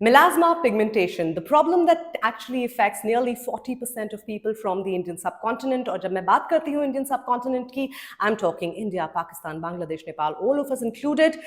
Melasma pigmentation, the problem that actually affects nearly 40% of people from the Indian subcontinent. और जब मैं बात करती हूँ Indian subcontinent की, I'm talking India, Pakistan, Bangladesh, Nepal, all of us included.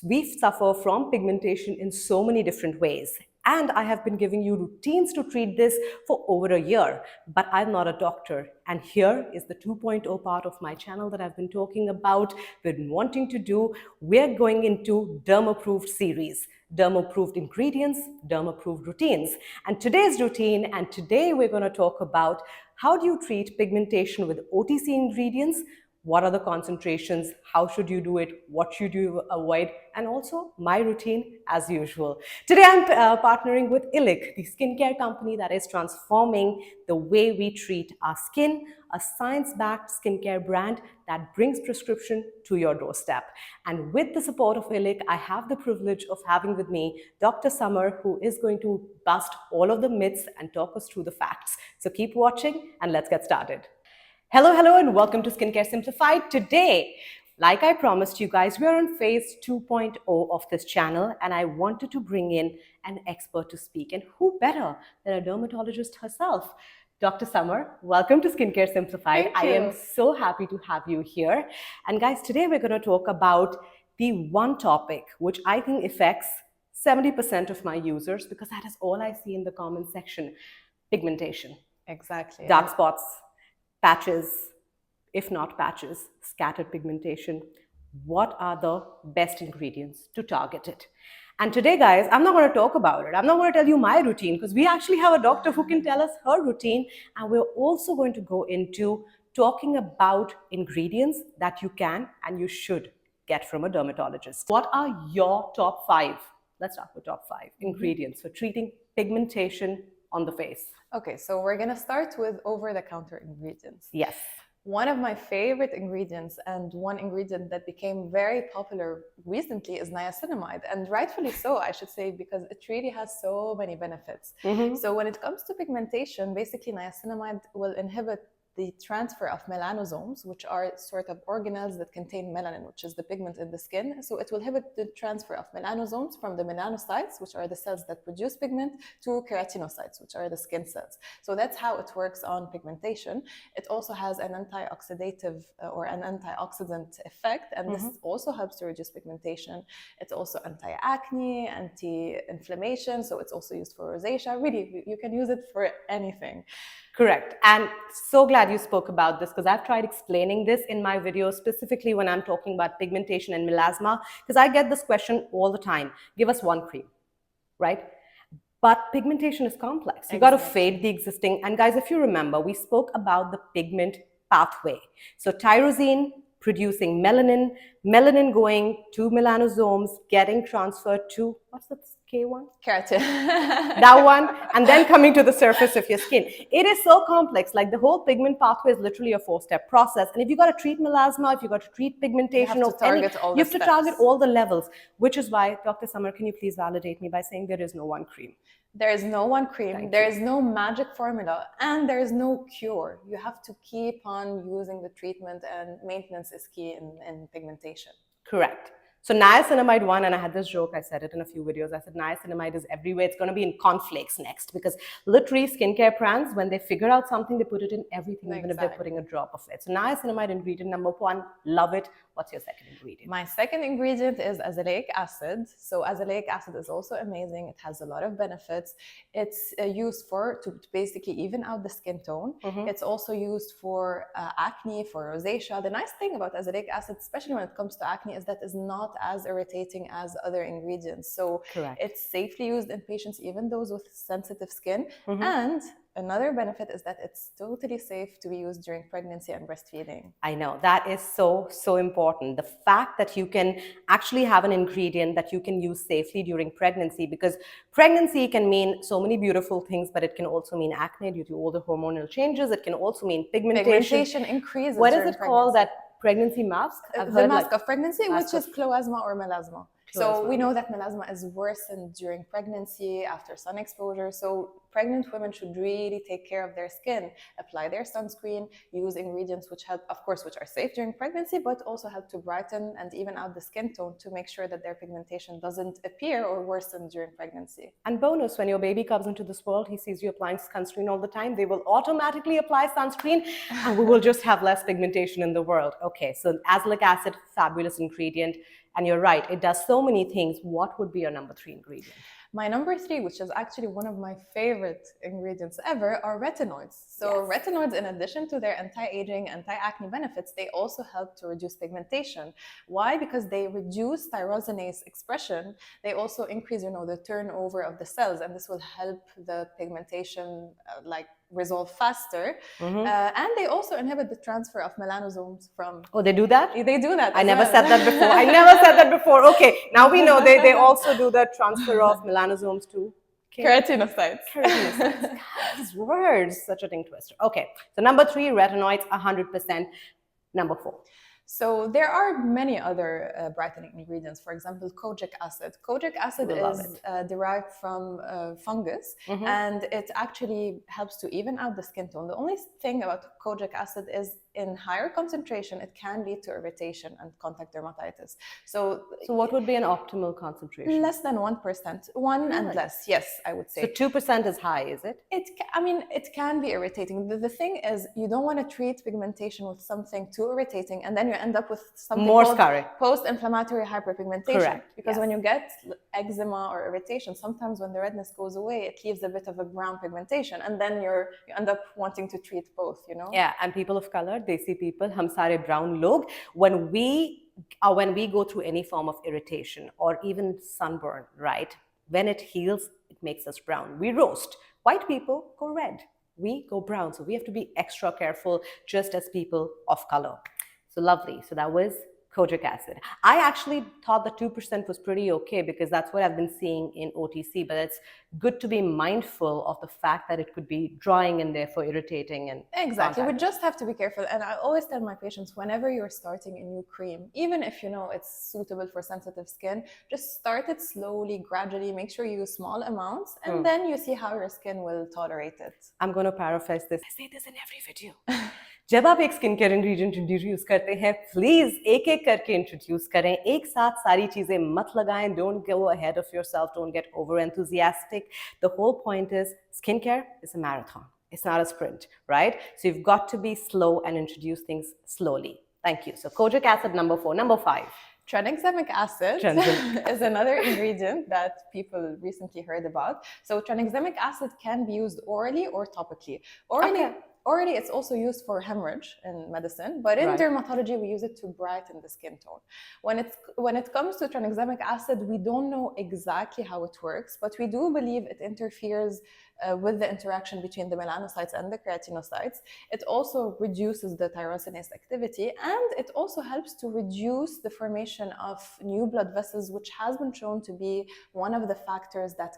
We suffer from pigmentation in so many different ways. And I have been giving you routines to treat this for over a year, but I'm not a doctor. And here is the 2.0 part of my channel that I've been talking about, been wanting to do. We're going into derm-approved series, derm-approved ingredients, derm-approved routines. And today's routine, and today we're going to talk about how do you treat pigmentation with OTC ingredients. What are the concentrations? How should you do it? What should you avoid? And also my routine as usual. Today I'm partnering with Azelaic, the skincare company that is transforming the way we treat our skin, a science-backed skincare brand that brings prescription to your doorstep. And with the support of Azelaic, I have the privilege of having with me Dr. Summer, who is going to bust all of the myths and talk us through the facts. So keep watching and let's get started. Hello, and welcome to Skincare Simplified. Today, like I promised you guys, we are on phase 2.0 of this channel, and I wanted to bring in an expert to speak. And who better than a dermatologist herself? Dr. Summer, welcome to Skincare Simplified. I am so happy to have you here. And guys, today we're going to talk about the one topic which I think affects 70% of my users, because that is all I see in the comment section: pigmentation. Exactly. Dark spots, patches, if not patches, scattered pigmentation. What are the best ingredients to target it? And today, guys, I'm not going to talk about it. I'm not going to tell you my routine, because we actually have a doctor who can tell us her routine. And we're also going to go into talking about ingredients that you can and you should get from a dermatologist. What are your top 5? Let's start with top 5 ingredients for treating pigmentation on the face. Okay, so we're gonna start with over-the-counter ingredients. Yes. One of my favorite ingredients, and one ingredient that became very popular recently, is niacinamide, and rightfully so, I should say, because it really has so many benefits. So when it comes to pigmentation, basically niacinamide will inhibit the transfer of melanosomes, which are sort of organelles that contain melanin, which is the pigment in the skin. So it will inhibit the transfer of melanosomes from the melanocytes, which are the cells that produce pigment, to keratinocytes, which are the skin cells. So that's how it works on pigmentation. It also has an antioxidative or an antioxidant effect, and this also helps to reduce pigmentation. It's also anti-acne, anti-inflammation, so it's also used for rosacea. Really, you can use it for anything. Correct. And so glad you spoke about this, because I've tried explaining this in my videos, specifically when I'm talking about pigmentation and melasma, because I get this question all the time. Give us one cream, right? But pigmentation is complex. You got to fade the existing. And guys, if you remember, we spoke about the pigment pathway. So tyrosine producing melanin, melanin going to melanosomes, getting transferred to, what's the K1? Keratin. That one, and then coming to the surface of your skin. It is so complex. Like, the whole pigment pathway is literally a 4-step process. And if you got to treat melasma, if you got to treat pigmentation, you have to target all the levels, which is why, Dr. Summer, can you please validate me by saying there is no one cream? There is no one cream, there is no magic formula, and there is no cure. You have to keep on using the treatment, and maintenance is key in pigmentation. Correct. So niacinamide one, and I had this joke, I said it in a few videos, I said niacinamide is everywhere. It's going to be in cornflakes next, because literally skincare brands, when they figure out something, they put it in everything, even if they're putting a drop of it. So niacinamide ingredient number 1, love it. What's your second ingredient? My second ingredient is azelaic acid. So azelaic acid is also amazing. It has a lot of benefits. It's used to basically even out the skin tone. It's also used for acne, for rosacea. The nice thing about azelaic acid, especially when it comes to acne, is that it's not as irritating as other ingredients. So it's safely used in patients, even those with sensitive skin. And another benefit is that it's totally safe to be used during pregnancy and breastfeeding. I know, that is so important. The fact that you can actually have an ingredient that you can use safely during pregnancy, because pregnancy can mean so many beautiful things, but it can also mean acne due to all the hormonal changes. It can also mean pigmentation. Pigmentation increases. What is it called, that pregnancy mask? The mask of pregnancy, which is cloasma or melasma. So we know that melasma is worsened during pregnancy, after sun exposure. So pregnant women should really take care of their skin, apply their sunscreen, use ingredients which help, of course, which are safe during pregnancy, but also help to brighten and even out the skin tone to make sure that their pigmentation doesn't appear or worsen during pregnancy. And bonus, when your baby comes into this world, he sees you applying sunscreen all the time, they will automatically apply sunscreen and we will just have less pigmentation in the world. Okay, so azelaic acid, fabulous ingredient. And you're right, it does so many things. What would be your number 3 ingredient? My number 3, which is actually one of my favorite ingredients ever, are retinoids. So retinoids, in addition to their anti-aging, anti-acne benefits, they also help to reduce pigmentation. Why? Because they reduce tyrosinase expression. They also increase, the turnover of the cells, and this will help the pigmentation resolve faster. And they also inhibit the transfer of melanosomes from... Oh, they do that? They do that. I never said that before. I never said that before. Okay, now we know they also do the transfer of melanosomes too. Keratinocytes. Keratinocytes. These words, such a tongue twister. Okay, so number 3, retinoids, 100%. Number 4. So there are many other brightening ingredients. For example, kojic acid. Kojic acid is derived from fungus, and it actually helps to even out the skin tone. The only thing about kojic acid is in higher concentration, it can lead to irritation and contact dermatitis. So what would be an optimal concentration? Less than 1%. One and less, yes, I would say. So 2% is high, is it? It can be irritating. The thing is, you don't want to treat pigmentation with something too irritating, and then you end up with something more called scarring. Post-inflammatory hyperpigmentation. Correct. Because when you get eczema or irritation, sometimes when the redness goes away, it leaves a bit of a brown pigmentation, and then you end up wanting to treat both, Yeah, and people of color, desi people, hum sare brown log, when we go through any form of irritation or even sunburn, right? When it heals, it makes us brown. We roast. White people go red. We go brown. So we have to be extra careful, just as people of color. So lovely. So that was kojic acid. I actually thought that 2% was pretty okay because that's what I've been seeing in OTC, but it's good to be mindful of the fact that it could be drying and therefore irritating. And exactly. We just have to be careful. And I always tell my patients, whenever you're starting a new cream, even if you know it's suitable for sensitive skin, just start it slowly, gradually, make sure you use small amounts, and then you see how your skin will tolerate it. I'm going to paraphrase this. I say this in every video. जब आप एक skin care ingredient introduce करते हैं, please एक एक करके introduce करें, एक साथ सारी चीजें मत लगाएं. Don't go ahead of yourself, don't get over enthusiastic. The whole point is skincare is a marathon, it's not a sprint, right? So you've got to be slow and introduce things slowly. Thank you. So kojic acid, number 4. Number 5, Tranexamic acid is another ingredient that people recently heard about. So tranexamic acid can be used orally or topically. Orally, it's also used for hemorrhage in medicine, but in dermatology, we use it to brighten the skin tone. When it comes to tranexamic acid, we don't know exactly how it works, but we do believe it interferes with the interaction between the melanocytes and the keratinocytes. It also reduces the tyrosinase activity, and it also helps to reduce the formation of new blood vessels, which has been shown to be one of the factors that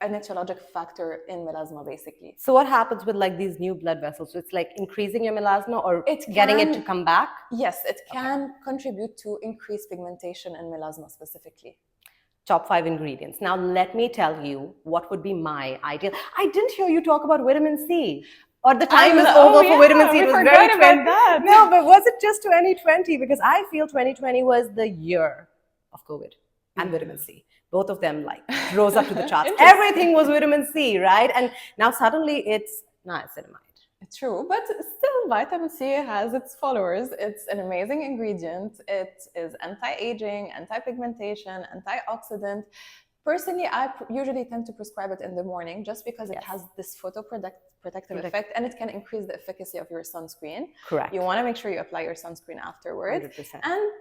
an etiologic factor in melasma, basically. So what happens with these new blood vessels? So it's like increasing your melasma or getting it to come back? Yes, it can contribute to increased pigmentation in melasma specifically. Top 5 ingredients. Now let me tell you what would be my ideal. I didn't hear you talk about vitamin C. Or the time is over for vitamin C. It was very 20. No, but was it just 2020? Because I feel 2020 was the year of COVID and vitamin C. Both of them rose up to the charts. Everything was vitamin C, right? And now suddenly it's niacinamide. It's true, but still vitamin C has its followers. It's an amazing ingredient. It is anti-aging, anti-pigmentation, antioxidant. Personally, I usually tend to prescribe it in the morning just because it has this photoprotective effect, and it can increase the efficacy of your sunscreen. Correct. You want to make sure you apply your sunscreen afterwards. 100%. And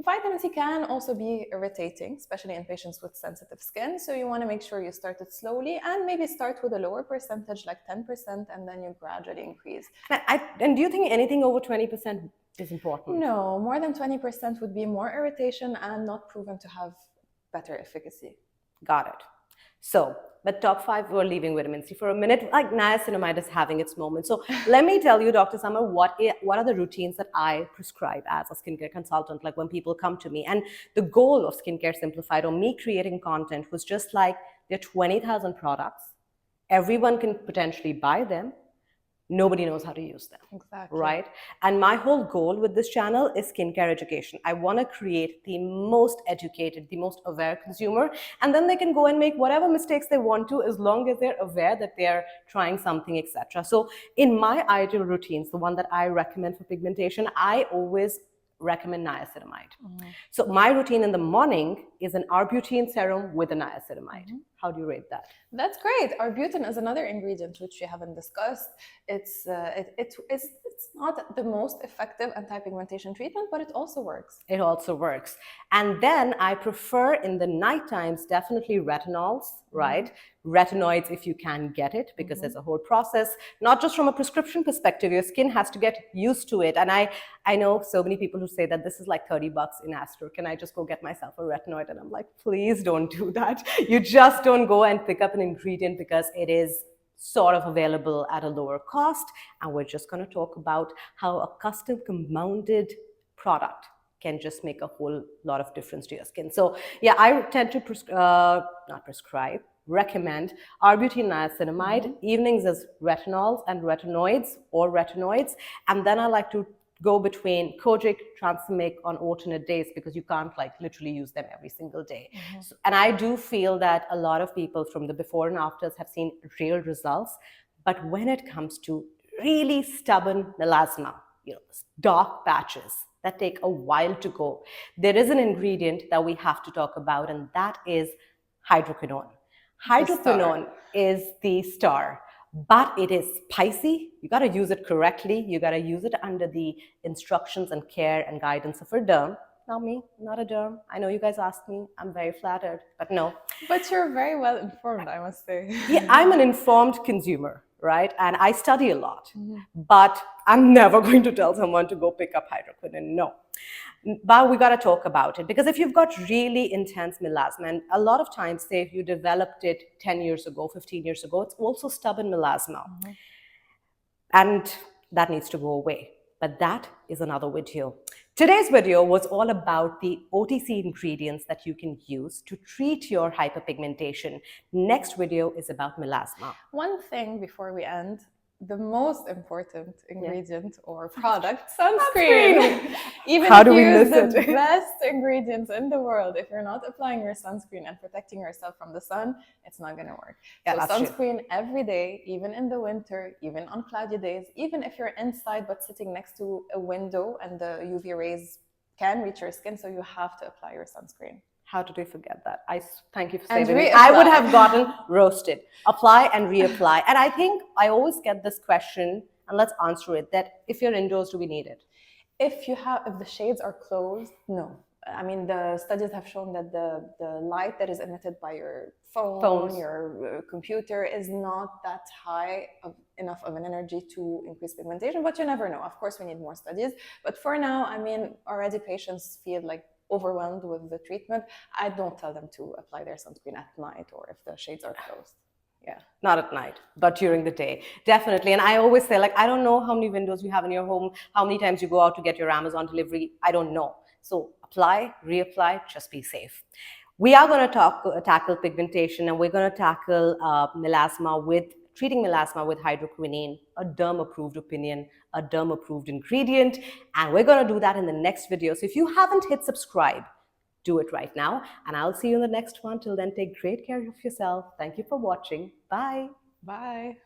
vitamin C can also be irritating, especially in patients with sensitive skin. So you want to make sure you start it slowly and maybe start with a lower percentage, like 10%, and then you gradually increase. And do you think anything over 20% is important? No, more than 20% would be more irritation and not proven to have better efficacy. Got it. So, but top 5, we're leaving vitamin C for a minute. Like niacinamide is having its moment. So let me tell you, Dr. Summer, what are the routines that I prescribe as a skincare consultant, like when people come to me. And the goal of Skincare Simplified, or me creating content, was just like, there are 20,000 products. Everyone can potentially buy them. Nobody knows how to use them. Exactly. Right? And my whole goal with this channel is skincare education. I want to create the most educated, the most aware consumer, and then they can go and make whatever mistakes they want to, as long as they're aware that they're trying something, etc. So in my ideal routines, the one that I recommend for pigmentation, I always recommend niacinamide. So my routine in the morning is an arbutin serum with a niacinamide. How do you rate that? That's great. Arbutin is another ingredient which we haven't discussed. It's not the most effective anti-pigmentation treatment, but it also works. It also works. And then I prefer in the night times, definitely retinols, right? Retinoids if you can get it, because there's a whole process, not just from a prescription perspective. Your skin has to get used to it. And I know so many people who say that this is like $30 in Astro. Can I just go get myself a retinoid? And I'm like, please don't do that. You just don't go and pick up an ingredient because it is sort of available at a lower cost. And we're just going to talk about how a custom compounded product can just make a whole lot of difference to your skin. So yeah, I tend to recommend arbutin niacinamide, evenings as retinols and retinoids or retinoids. And then I like to go between Kojic, Tranexamic on alternate days, because you can't like literally use them every single day. So, and I do feel that a lot of people from the before and afters have seen real results. But when it comes to really stubborn melasma, dark patches that take a while to go, there is an ingredient that we have to talk about, and that is hydroquinone. Hydroquinone is the star, but it is spicy. You got to use it correctly. You got to use it under the instructions and care and guidance of a derm. Now me, not a derm. I know you guys asked me. I'm very flattered, but no. But you're very well informed, I must say. Yeah, I'm an informed consumer, right? And I study a lot, but I'm never going to tell someone to go pick up hydroquinone. No. But we got to talk about it, because if you've got really intense melasma, and a lot of times, say if you developed it 10 years ago, 15 years ago, it's also stubborn melasma. And that needs to go away. But that is another video. Today's video was all about the OTC ingredients that you can use to treat your hyperpigmentation. Next video is about melasma. One thing before we end, the most important ingredient or product, sunscreen. Even How if do you we use miss the it? best ingredients in the world, if you're not applying your sunscreen and protecting yourself from the sun, it's not going to work. Yeah, so sunscreen every day, even in the winter, even on cloudy days, even if you're inside but sitting next to a window and the UV rays can reach your skin, so you have to apply your sunscreen. How did we forget that? Thank you for And saving me. I would have gotten roasted. Apply and reapply. And I think I always get this question, and let's answer it, that if you're indoors, do we need it? If the shades are closed, no. I mean, the studies have shown that the light that is emitted by your phone, your computer, is not that high enough of an energy to increase pigmentation, but you never know. Of course, we need more studies. But for now, I mean, already patients feel like overwhelmed with the treatment. I don't tell them to apply their sunscreen at night or if the shades are closed. Yeah. Not at night, but during the day. Definitely. And I always say, like, I don't know how many windows you have in your home, how many times you go out to get your Amazon delivery. I don't know. So apply, reapply, just be safe. We are going to tackle pigmentation, and we're going to tackle treating melasma with hydroquinone, a derm-approved opinion, a derm-approved ingredient. And we're going to do that in the next video. So if you haven't hit subscribe, do it right now. And I'll see you in the next one. Till then, take great care of yourself. Thank you for watching. Bye. Bye.